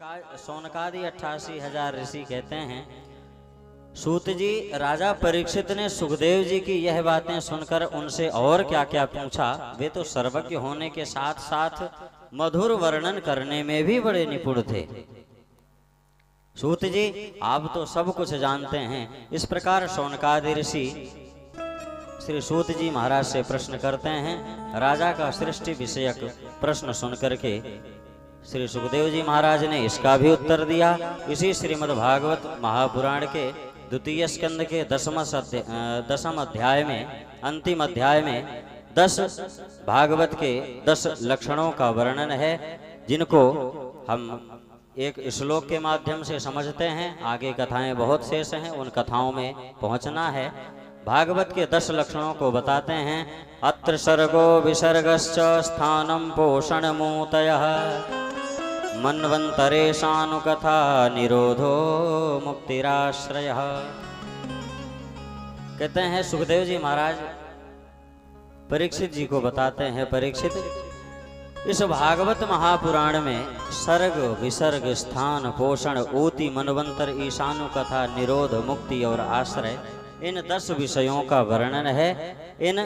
सोनकादि 88,000 ऋषि कहते हैं, सूत जी राजा परीक्षित ने सुखदेव जी की यह बातें सुनकर उनसे और क्या क्या पूछा। वे तो सर्वज्ञ होने के साथ साथ मधुर वर्णन करने में भी बड़े निपुण थे। सूत जी आप तो सब कुछ जानते हैं। इस प्रकार सोनकादि ऋषि श्री सूत जी महाराज से प्रश्न करते हैं। राजा का सृष्टि विषयक प्रश्न सुनकर के श्री सुखदेव जी महाराज ने इसका भी उत्तर दिया। इसी श्रीमद् भागवत महापुराण के द्वितीय स्कंद के 10वें अध्याय में, अंतिम अध्याय में 10 भागवत के 10 लक्षणों का वर्णन है, जिनको हम एक श्लोक के माध्यम से समझते हैं। आगे कथाएं बहुत शेष हैं, उन कथाओं में पहुंचना है। भागवत के 10 लक्षणों को बताते हैं। अत्र सर्गो विसर्गश्च स्थानं पोषण मूतयः मन्वन्तरेशानुकथा निरोधो मुक्तिराश्रयः। कहते हैं सुखदेव जी महाराज परीक्षित जी को बताते हैं, परीक्षित इस भागवत महापुराण में सर्ग विसर्ग स्थान पोषण ऊति मनवंतर ईशानु कथा निरोध मुक्ति और आश्रय, इन 10 विषयों का वर्णन है। इन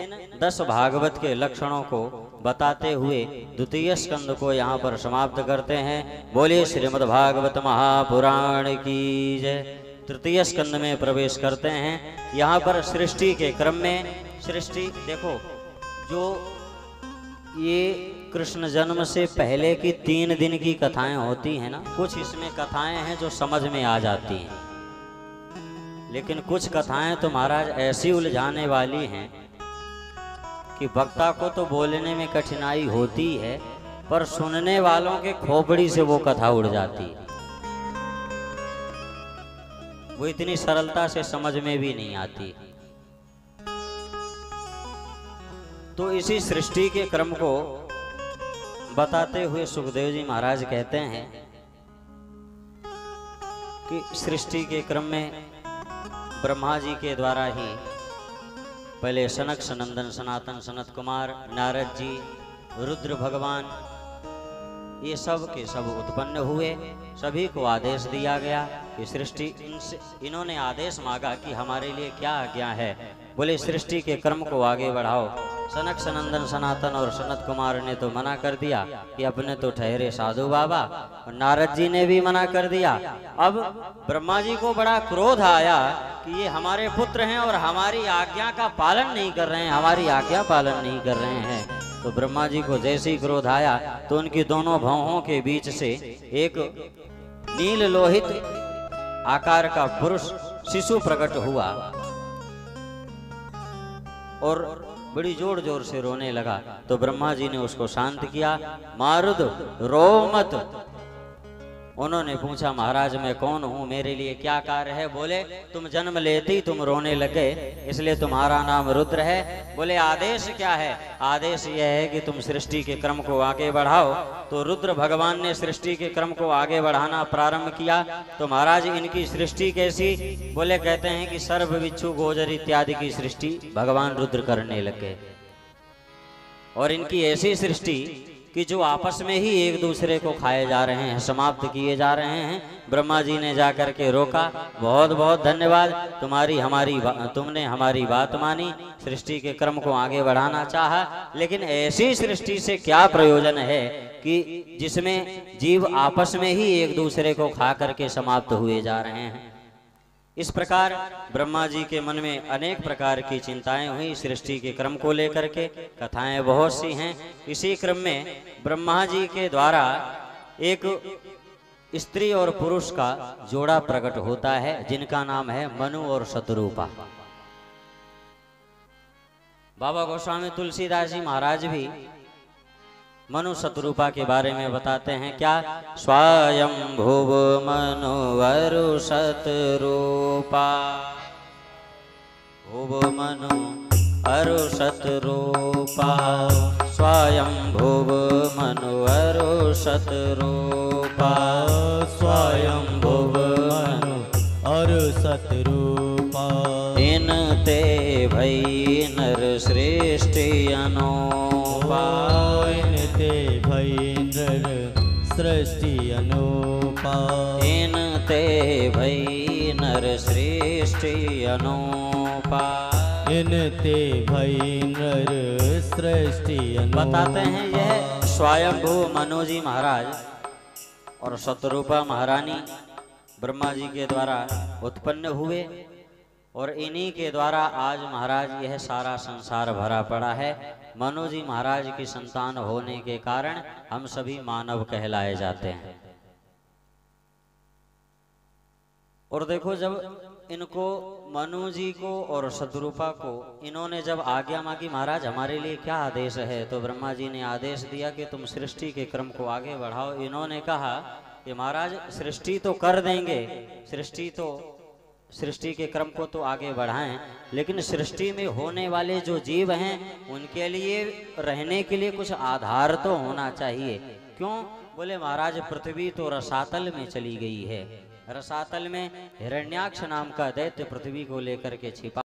10 भागवत के लक्षणों को बताते हुए द्वितीय स्कंद को यहाँ पर समाप्त करते हैं। बोलिए श्रीमद् भागवत महापुराण की जय। तृतीय स्कंद में प्रवेश करते हैं। यहाँ पर सृष्टि के क्रम में, सृष्टि देखो, जो ये कृष्ण जन्म से पहले की 3 दिन की कथाएं होती हैं ना, कुछ इसमें कथाएं हैं जो समझ में आ जाती हैं, लेकिन कुछ कथाएं तो महाराज ऐसी उलझाने वाली हैं कि वक्ता को तो बोलने में कठिनाई होती है, पर सुनने वालों के खोपड़ी से वो कथा उड़ जाती है। वो इतनी सरलता से समझ में भी नहीं आती। तो इसी सृष्टि के क्रम को बताते हुए सुखदेव जी महाराज कहते हैं कि सृष्टि के क्रम में ब्रह्मा जी के द्वारा ही पहले सनक सनंदन सनातन सनत कुमार नारद जी रुद्र भगवान ये सब के सब उत्पन्न हुए। सभी को आदेश दिया गया कि सृष्टि, इन्होंने आदेश मांगा कि हमारे लिए क्या आज्ञा है। बोले सृष्टि के क्रम को आगे बढ़ाओ। सनक सनंदन सनातन और सनत कुमार ने तो मना कर दिया कि अपने तो ठहरे साधु बाबा, और नारद जी ने भी मना कर दिया। अब ब्रह्मा जी को बड़ा क्रोध आया कि ये हमारे पुत्र हैं और हमारी आज्ञा का पालन नहीं कर रहे हैं, हमारी आज्ञा पालन नहीं कर रहे हैं। तो ब्रह्मा जी को जैसे ही क्रोध आया तो उनकी दोनों भौहों के बीच से एक नील लोहित आकार का पुरुष शिशु प्रकट हुआ और बड़ी जोर जोर से रोने लगा। तो ब्रह्मा जी ने उसको शांत किया। मारुद रो मत। उन्होंने पूछा महाराज मैं कौन हूँ, मेरे लिए क्या कार्य है। बोले तुम जन्म लेते ही तुम रोने लगे, इसलिए तुम्हारा नाम रुद्र है। बोले आदेश क्या है। आदेश यह है कि तुम सृष्टि के क्रम को आगे बढ़ाओ। तो रुद्र भगवान ने सृष्टि के क्रम को आगे बढ़ाना प्रारंभ किया। तो महाराज इनकी सृष्टि कैसी। बोले कहते हैं कि सर्व बिच्छू गोजर इत्यादि की सृष्टि भगवान रुद्र करने लगे, और इनकी ऐसी सृष्टि कि जो आपस में ही एक दूसरे को खाए जा रहे हैं, समाप्त किए जा रहे हैं। ब्रह्मा जी ने जाकर के रोका, बहुत बहुत धन्यवाद, तुमने हमारी बात मानी, सृष्टि के क्रम को आगे बढ़ाना चाहा, लेकिन ऐसी सृष्टि से क्या प्रयोजन है कि जिसमें जीव आपस में ही एक दूसरे को खा करके समाप्त हुए जा रहे हैं। इस प्रकार ब्रह्मा जी के मन में अनेक प्रकार की चिंताएं हुई सृष्टि के क्रम को लेकर के। कथाएं बहुत सी हैं। इसी क्रम में ब्रह्मा जी के द्वारा एक स्त्री और पुरुष का जोड़ा प्रकट होता है, जिनका नाम है मनु और शतरूपा। बाबा गोस्वामी तुलसीदास जी महाराज भी मनु शतरूपा के बारे में बताते हैं। क्या स्वयं भुव मनु वरु शतरूपा, भुव मनु अरु शतरूपा, स्वयं भुव मनु अरु शतरूपा, स्वयं भुव मनु अरु शतरूपा। इन ते भई नर श्रेष्ठि अनूपा, ते भई नर सृष्टि अनूपा। रूपा। इन ते भई नर सृष्टि अनूपा। इन ते भई नर सृष्टि अनूपा। बताते हैं यह स्वयंभू मनु जी महाराज और शतरूपा महारानी ब्रह्मा जी के द्वारा उत्पन्न हुए और इन्हीं के द्वारा आज महाराज यह सारा संसार भरा पड़ा है। मनु जी महाराज की संतान होने के कारण हम सभी मानव कहलाए जाते हैं। और देखो, जब इनको मनु जी को और शतरूपा को इन्होंने जब आज्ञा मांगी, महाराज हमारे लिए क्या आदेश है, तो ब्रह्मा जी ने आदेश दिया कि तुम सृष्टि के क्रम को आगे बढ़ाओ। इन्होंने कहा कि महाराज सृष्टि तो कर देंगे, सृष्टि के क्रम को तो आगे बढ़ाएं, लेकिन सृष्टि में होने वाले जो जीव हैं उनके लिए रहने के लिए कुछ आधार तो होना चाहिए। क्यों? बोले महाराज पृथ्वी तो रसातल में चली गई है, रसातल में हिरण्याक्ष नाम का दैत्य पृथ्वी को लेकर के छिपा